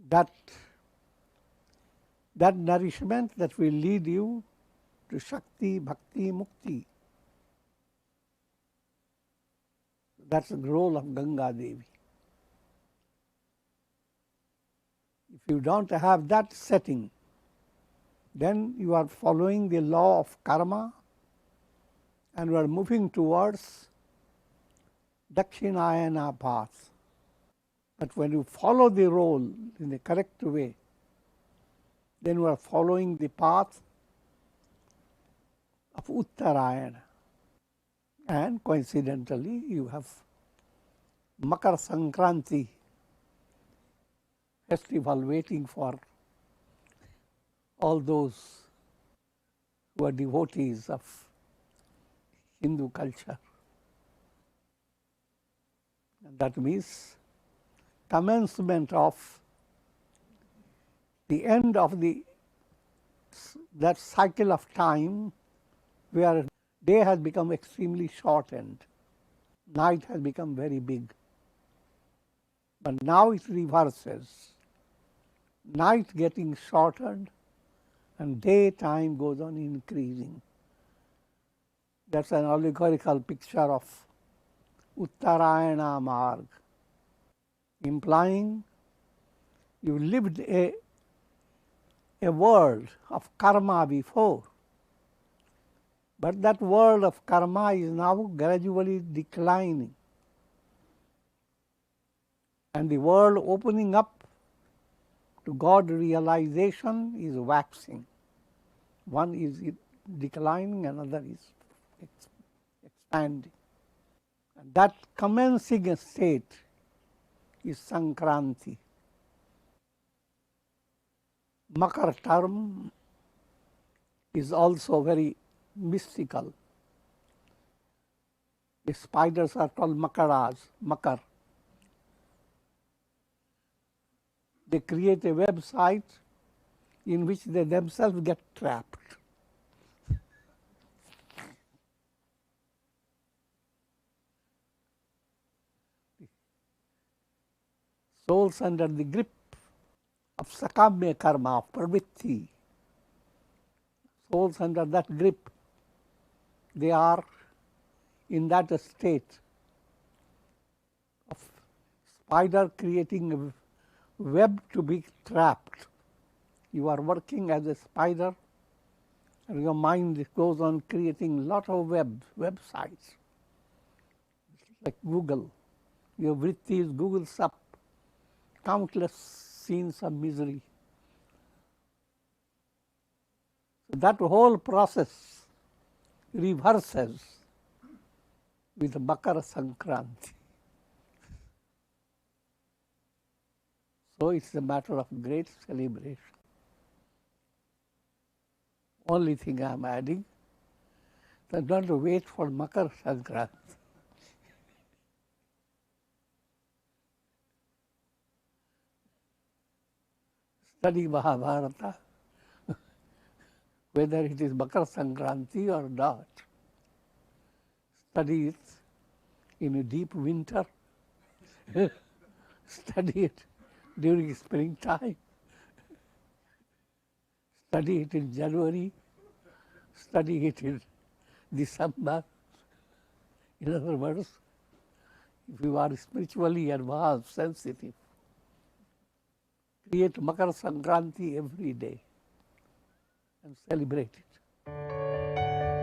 that nourishment that will lead you to Shakti, Bhakti, Mukti. That's the role of Ganga Devi. If you don't have that setting, then you are following the law of karma and you are moving towards Dakshinayana path. But when you follow the role in the correct way, then you are following the path of Uttarayana. And coincidentally, you have Makar Sankranti festival waiting for all those who are devotees of Hindu culture. And that means commencement of the end of that cycle of time where day has become extremely shortened, night has become very big. But now it reverses. Night getting shortened and daytime goes on increasing. That's an allegorical picture of Uttarayana Marg, implying you lived a world of karma before, but that world of karma is now gradually declining. And the world opening up to God realization is waxing. One is declining, another is expanding. And that commencing state is Sankranti. Makar term is also very mystical. The spiders are called makaras, makar. They create a website in which they themselves get trapped. Souls under the grip of sakamya karma, of pravritti, souls under that grip, they are in that state of spider creating a web to be trapped. You are working as a spider and your mind goes on creating a lot of websites. Like Google. Your vrittis Googles up countless scenes of misery. So that whole process reverses with Makara Sankranti. So it's a matter of great celebration. Only thing I am adding, that don't wait for Makar Sankranti. Study Mahabharata, whether it is Makar Sankranti or not. Study it in a deep winter. Study it during springtime. Study it in January. Study it in December. In other words, if you are spiritually advanced, sensitive, create Makar Sankranti every day and celebrate it.